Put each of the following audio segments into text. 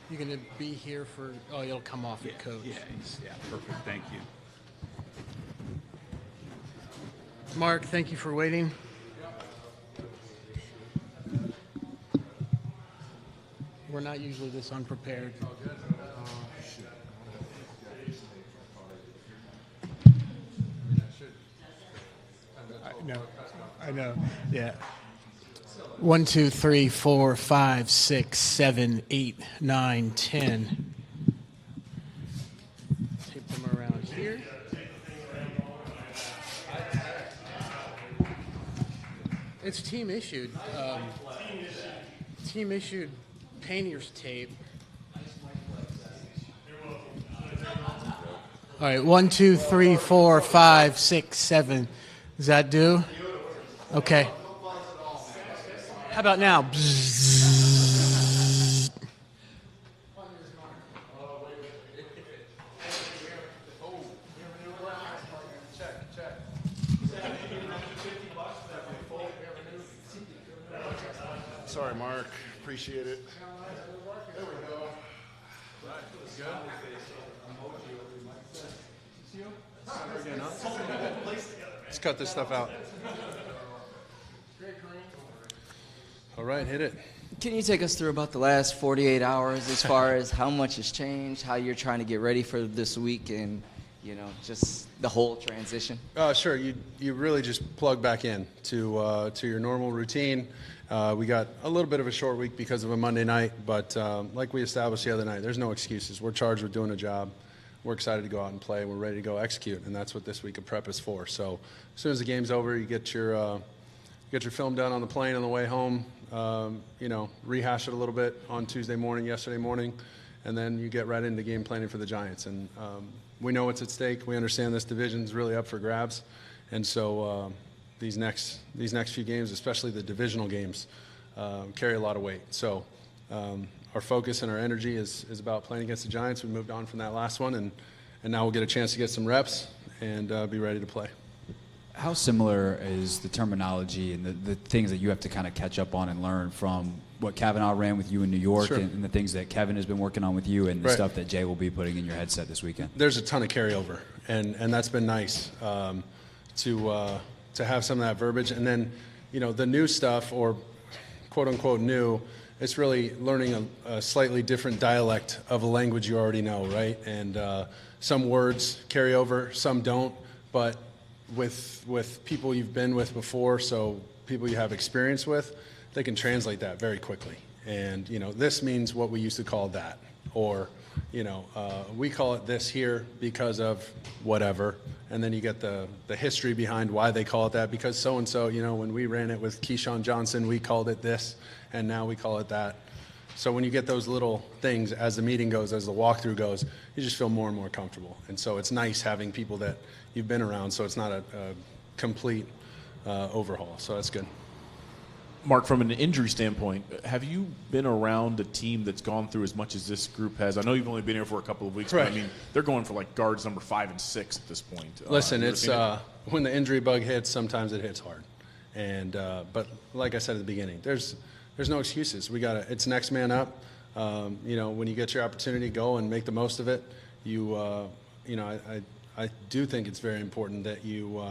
You going to be here for? Oh, you'll come off at coach. Yeah, perfect. Thank you. Mark, thank you for waiting. We're not usually this unprepared. I know. Yeah. 1, 2, 3, 4, 5, 6, 7, 8, 9, 10. Tape them around here. It's team issued. Team issued painter's tape. All right, 1, 2, 3, 4, 5, 6, 7. Does that do? Okay. How about now? Bzzz. Sorry, Mark. Appreciate it. There we go. Good. Let's cut this stuff out. All right, hit it. Can you take us through about the last 48 hours as far as how much has changed, how you're trying to get ready for this week, and just the whole transition? Sure. You really just plug back in to your normal routine. We got a little bit of a short week because of a Monday night, but like we established the other night, there's no excuses. We're charged with doing a job. We're excited to go out and play. We're ready to go execute, and that's what this week of prep is for. So as soon as the game's over, you get your film done on the plane on the way home. Rehash it a little bit on Tuesday morning, yesterday morning, and then you get right into game planning for the Giants. And we know what's at stake. We understand this division's really up for grabs, and so these next few games, especially the divisional games, carry a lot of weight. So our focus and our energy is about playing against the Giants. We moved on from that last one, and now we'll get a chance to get some reps and be ready to play. How similar is the terminology and the things that you have to kind of catch up on and learn from what Kavanaugh ran with you in New York, Sure. and the things that Kevin has been working on with you, and the Right. stuff that Jay will be putting in your headset this weekend? There's a ton of carryover, and that's been nice to have some of that verbiage. And then, the new stuff, or quote-unquote new, it's really learning a slightly different dialect of a language you already know, right? And some words carry over, some don't, but with people you've been with before, so people you have experience with, they can translate that very quickly. And, this means what we used to call that. Or, we call it this here because of whatever. And then you get the history behind why they call it that, because so-and-so, when we ran it with Keyshawn Johnson, we called it this, and now we call it that. So when you get those little things as the meeting goes, as the walkthrough goes, you just feel more and more comfortable. And so it's nice having people that you've been around, so it's not a complete overhaul. So that's good. Mark, from an injury standpoint, have you been around a team that's gone through as much as this group has? I know you've only been here for a couple of weeks, Right. but I mean, they're going for like guards number 5 and 6 at this point. Listen, You ever it's seen it? when the injury bug hits, sometimes it hits hard. And but like I said at the beginning, there's no excuses. It's next man up. When you get your opportunity, go and make the most of it. I do think it's very important that you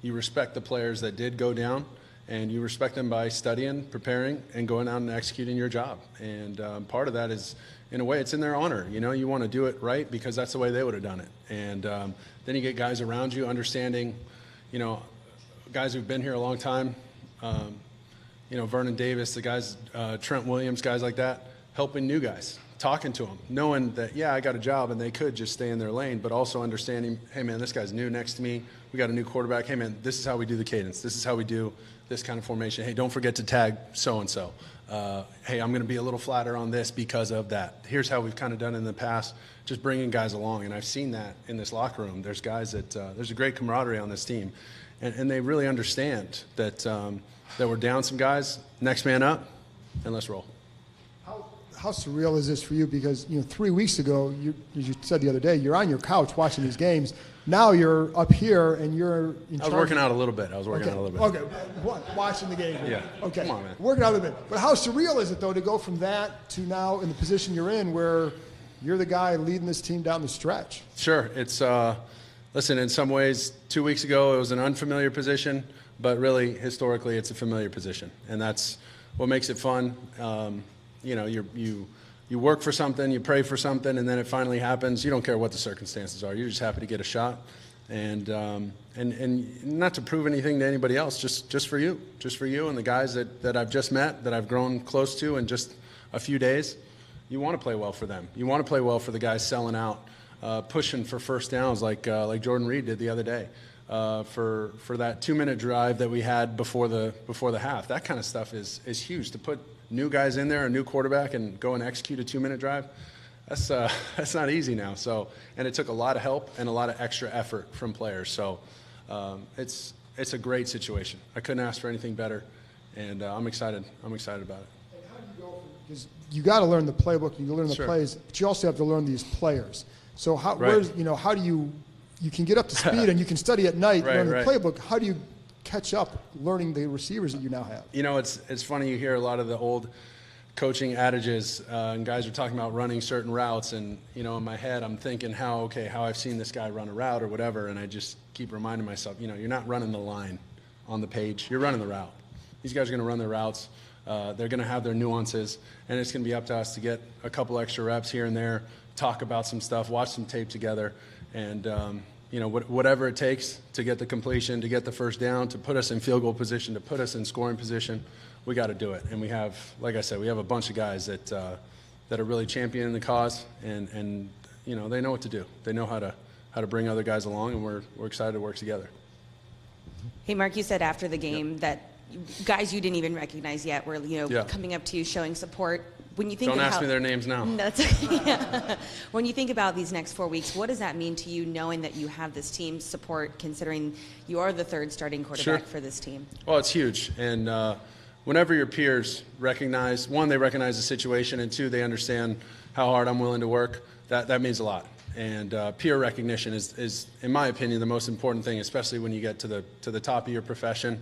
respect the players that did go down, and you respect them by studying, preparing, and going out and executing your job. And part of that is, in a way, it's in their honor. You want to do it right because that's the way they would have done it. And then you get guys around you understanding, guys who've been here a long time, Vernon Davis, the guys, Trent Williams, guys like that, helping new guys, talking to them, knowing that, yeah, I got a job and they could just stay in their lane, but also understanding, hey, man, this guy's new next to me. We got a new quarterback. Hey, man, this is how we do the cadence. This is how we do this kind of formation. Hey, don't forget to tag so-and-so. Hey, I'm going to be a little flatter on this because of that. Here's how we've kind of done in the past, just bringing guys along. And I've seen that in this locker room. There's guys that there's a great camaraderie on this team. And they really understand that we're down some guys, next man up, and let's roll. how surreal is this for you? Because 3 weeks ago, as you said the other day, you're on your couch watching these games. Now you're up here and you're in charge. I was working out a little bit. Okay, watching the game. Yeah. Okay. Come on, man. Working out a little bit. But how surreal is it, though, to go from that to now in the position you're in where you're the guy leading this team down the stretch? Sure. It's, listen, in some ways, 2 weeks ago it was an unfamiliar position, but really, historically, it's a familiar position. And that's what makes it fun. You work for something, you pray for something, and then it finally happens. You don't care what the circumstances are. You're just happy to get a shot, and not to prove anything to anybody else, just for you and the guys that I've just met, that I've grown close to in just a few days. You want to play well for them. You want to play well for the guys selling out, pushing for first downs like Jordan Reed did the other day, for that 2-minute drive that we had before the half. That kind of stuff is huge. To put new guys in there, a new quarterback, and go and execute a 2-minute drive, that's not easy now. So, and it took a lot of help and a lot of extra effort from players. So, it's a great situation. I couldn't ask for anything better, and I'm excited. I'm excited about it. And how do you go from, because you got to learn the playbook, you learn the Sure. plays, but you also have to learn these players. So how Right. how do you can get up to speed and you can study at night, Right, learn right. the playbook. How do you catch up learning the receivers that you now have? It's funny, you hear a lot of the old coaching adages, and guys are talking about running certain routes, and in my head I'm thinking how I've seen this guy run a route or whatever, and I just keep reminding myself, you're not running the line on the page, you're running the route. These guys are going to run their routes, they're going to have their nuances, and it's going to be up to us to get a couple extra reps here and there, talk about some stuff, watch some tape together, and whatever it takes to get the completion, to get the first down, to put us in field goal position, to put us in scoring position, we got to do it. And we have, like I said, we have a bunch of guys that are really championing the cause, and they know what to do. They know how to bring other guys along, and we're excited to work together. Hey, Mark, you said after the game that guys you didn't even recognize yet were Yeah. coming up to you, showing support. When you think Don't of ask how, me their names now. No, that's okay. Yeah. When you think about these next 4 weeks, what does that mean to you, knowing that you have this team's support, considering you are the third starting quarterback for this team? Well, it's huge. And whenever your peers recognize, one, they recognize the situation, and two, they understand how hard I'm willing to work, that means a lot. And peer recognition is, in my opinion, the most important thing, especially when you get to the top of your profession.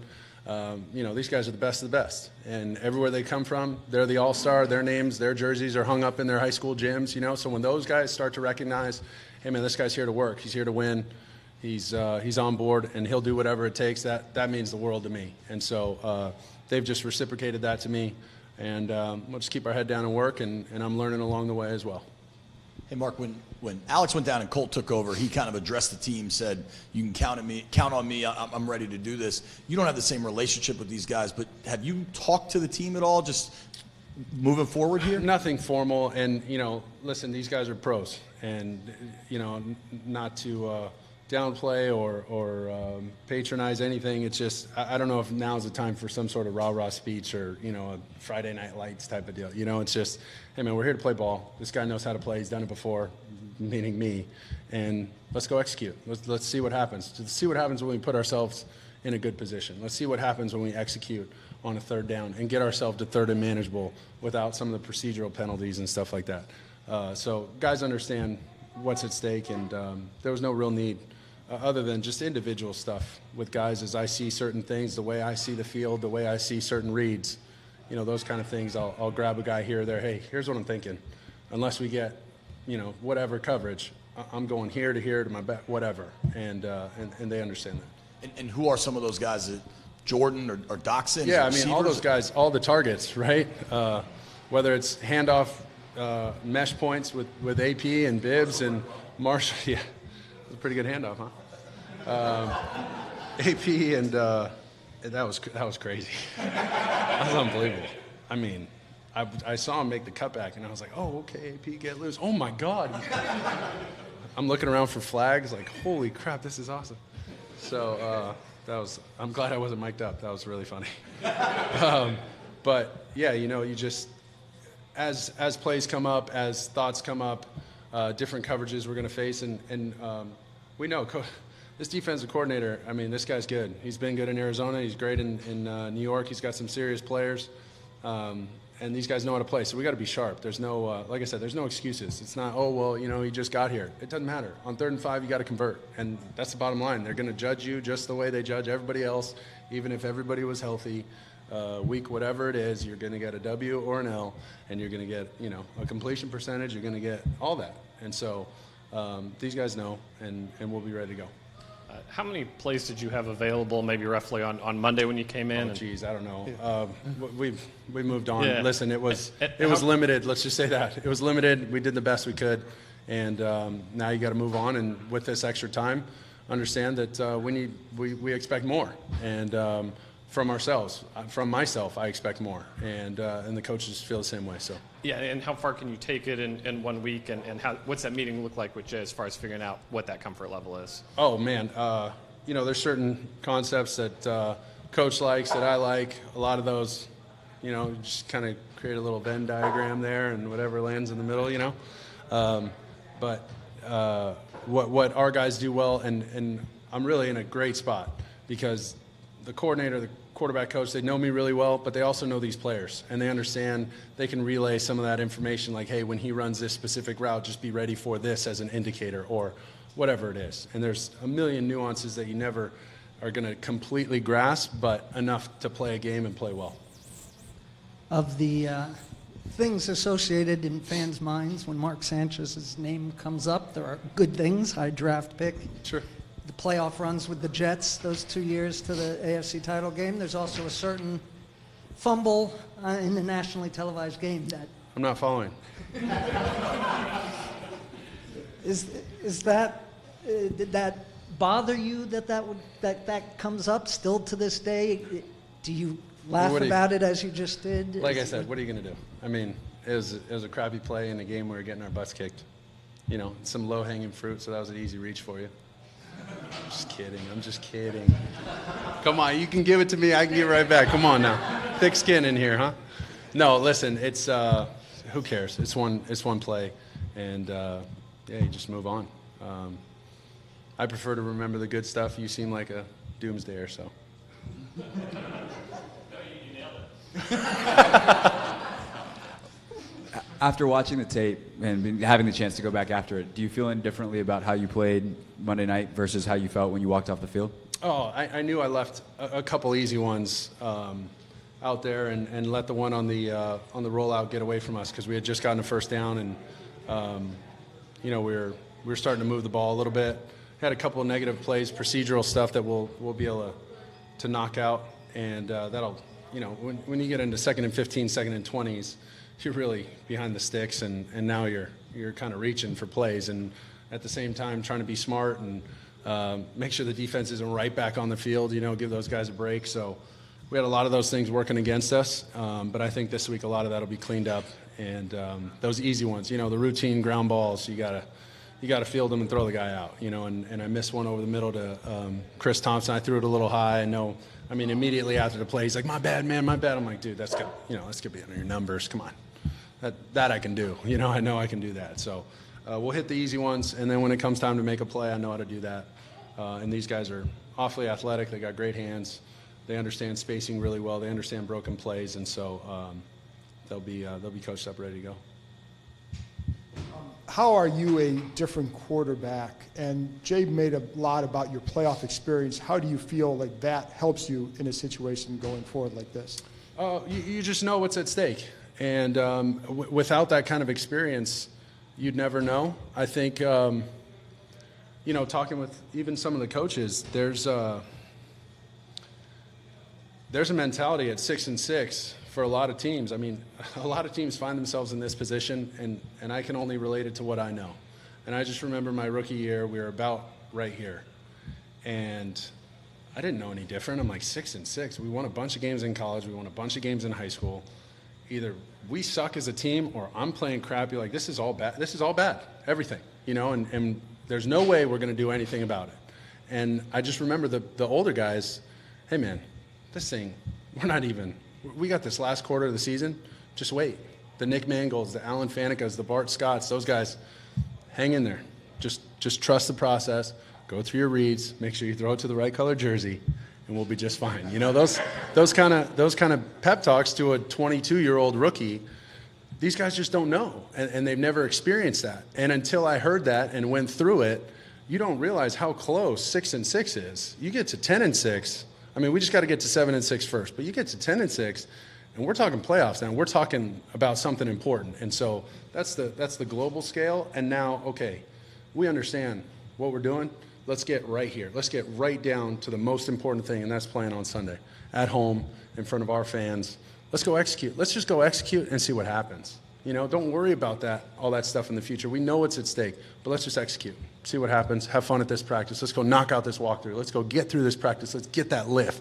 These guys are the best of the best, and everywhere they come from, they're the all-star. Their names, their jerseys are hung up in their high school gyms. So when those guys start to recognize, hey man, this guy's here to work. He's here to win. He's on board, and he'll do whatever it takes. That means the world to me. And so they've just reciprocated that to me, and we'll just keep our head down and work. And I'm learning along the way as well. Hey, Mark, when Alex went down and Colt took over, he kind of addressed the team, said, you can count on me, I'm ready to do this. You don't have the same relationship with these guys, but have you talked to the team at all, just moving forward here? Nothing formal, and, listen, these guys are pros, and, not to downplay or patronize anything. It's just, I don't know if now's the time for some sort of rah-rah speech or, a Friday Night Lights type of deal. It's just, hey, man, we're here to play ball. This guy knows how to play. He's done it before, meaning me. And let's go execute. Let's see what happens. Let's see what happens when we put ourselves in a good position. Let's see what happens when we execute on a third down and get ourselves to third and manageable without some of the procedural penalties and stuff like that. So guys understand what's at stake, and there was no real need other than just individual stuff with guys as I see certain things, the way I see the field, the way I see certain reads, those kind of things. I'll grab a guy here or there. Hey, here's what I'm thinking. Unless we get, whatever coverage, I'm going here to my back, whatever. And they understand that. And who are some of those guys? Is it Jordan or Doxson? Yeah, I mean, all those guys, all the targets, right? Whether it's handoff mesh points with AP and Bibbs and Marshall. Yeah, it was a pretty good handoff, huh? AP and that was crazy. That was unbelievable. I mean, I saw him make the cutback, and I was like, oh, okay, AP, get loose. Oh, my God. I'm looking around for flags, like, holy crap, this is awesome. So I'm glad I wasn't mic'd up. That was really funny. But, yeah, you just, as plays come up, as thoughts come up, different coverages we're going to face, and we know this defensive coordinator, I mean, this guy's good. He's been good in Arizona. He's great in New York. He's got some serious players. and these guys know how to play. So we got to be sharp. There's no, like I said, there's no excuses. It's not, oh, well, you know, he just got here. It doesn't matter. On 3rd and 5, you got to convert, and that's the bottom line. They're going to judge you just the way they judge everybody else, even if everybody was healthy. Week, whatever it is, you're going to get a W or an L, and you're going to get, you know, a completion percentage. You're going to get all that. And so these guys know, and we'll be ready to go. How many plays did you have available, maybe roughly on Monday when you came in? Oh, geez, I don't know. We moved on. Yeah. Listen, it was limited. Let's just say that it was limited. We did the best we could, and now you got to move on. And with this extra time, understand that we expect more, and from ourselves, from myself, I expect more, and the coaches feel the same way. So. Yeah, and how far can you take it in 1 week, and what's that meeting look like with Jay as far as figuring out what that comfort level is? Oh, man. You know, there's certain concepts that Coach likes that I like. A lot of those, you know, just kind of create a little Venn diagram there and whatever lands in the middle, you know. But what our guys do well, and I'm really in a great spot because the coordinator, the quarterback coach, they know me really well, but they also know these players, and they understand they can relay some of that information like, hey, when he runs this specific route, just be ready for this as an indicator or whatever it is. And there's a million nuances that you never are going to completely grasp, but enough to play a game and play well. Of the things associated in fans' minds when Mark Sanchez's name comes up, there are good things, high draft pick. Sure. The playoff runs with the Jets those 2 years to the AFC title game. There's also a certain fumble in the nationally televised game that I'm not following. is that did that bother you that comes up still to this day? Do you laugh about it as you just did? Like I said, what are you going to do? I mean, it was a crappy play in a game where we were getting our butts kicked. You know, some low-hanging fruit, so that was an easy reach for you. I'm just kidding. Come on, you can give it to me. I can give it right back. Come on now. Thick skin in here, huh? No, listen, it's who cares? It's one play, and yeah, you just move on. I prefer to remember the good stuff. You seem like a doomsdayer, so. After watching the tape and having the chance to go back after it, do you feel any differently about how you played Monday night versus how you felt when you walked off the field? Oh, I knew I left a couple easy ones out there and let the one on the rollout get away from us because we had just gotten a first down and you know we were starting to move the ball a little bit. Had a couple of negative plays, procedural stuff that we'll be able to knock out, and that'll, you know, when you get into 2nd and 15, 2nd and 20s, you're really behind the sticks, and now you're kind of reaching for plays, and at the same time trying to be smart and make sure the defense isn't right back on the field, you know, give those guys a break. So we had a lot of those things working against us, but I think this week a lot of that will be cleaned up, and those easy ones, you know, the routine ground balls, you gotta field them and throw the guy out, you know, and I missed one over the middle to Chris Thompson. I threw it a little high. I mean, immediately after the play, he's like, my bad, man, my bad. I'm like, dude, that's gonna be under your numbers. Come on. That I can do. You know, I know I can do that. So we'll hit the easy ones, and then when it comes time to make a play, I know how to do that. And these guys are awfully athletic. They got great hands. They understand spacing really well. They understand broken plays, and so they'll be coached up, ready to go. How are you a different quarterback? And Jay made a lot about your playoff experience. How do you feel like that helps you in a situation going forward like this? You just know what's at stake. And without that kind of experience, you'd never know. I think, you know, talking with even some of the coaches, there's a mentality at 6-6 for a lot of teams. I mean, a lot of teams find themselves in this position, and I can only relate it to what I know. And I just remember my rookie year, we were about right here. And I didn't know any different. I'm like 6-6. We won a bunch of games in college. We won a bunch of games in high school. Either we suck as a team or I'm playing crappy. Like, this is all bad. This is all bad. Everything, you know, and there's no way we're going to do anything about it. And I just remember the older guys, hey, man, this thing, we got this last quarter of the season. Just wait. The Nick Mangolds, the Alan Fanekas, the Bart Scotts, those guys, hang in there. Just trust the process. Go through your reads. Make sure you throw it to the right color jersey. and we'll be just fine. You know, those kind of pep talks to a 22-year-old rookie, these guys just don't know, and they've never experienced that. And until I heard that and went through it, you don't realize how close 6-6 is. You get to 10-6. I mean, we just got to get to 7-6 first, but you get to 10-6, and we're talking playoffs now. We're talking about something important, and so that's the global scale. And now, okay, we understand what we're doing. Let's get right here. Let's get right down to the most important thing, and that's playing on Sunday at home in front of our fans. Let's go execute. Let's just go execute and see what happens. You know, don't worry about all that stuff in the future. We know what's at stake, but let's just execute. See what happens. Have fun at this practice. Let's go knock out this walkthrough. Let's go get through this practice. Let's get that lift.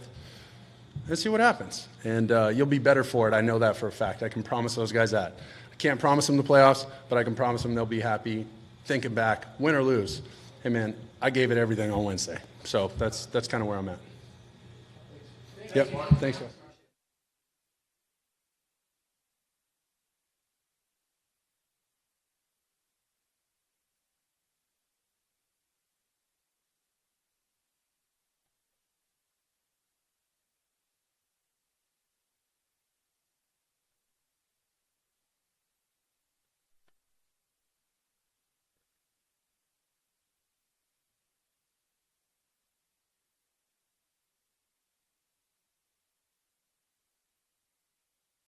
Let's see what happens. And you'll be better for it. I know that for a fact. I can promise those guys that. I can't promise them the playoffs, but I can promise them they'll be happy, thinking back, win or lose. Hey, man, I gave it everything on Wednesday. So that's kind of where I'm at. Yep. Thanks, guys.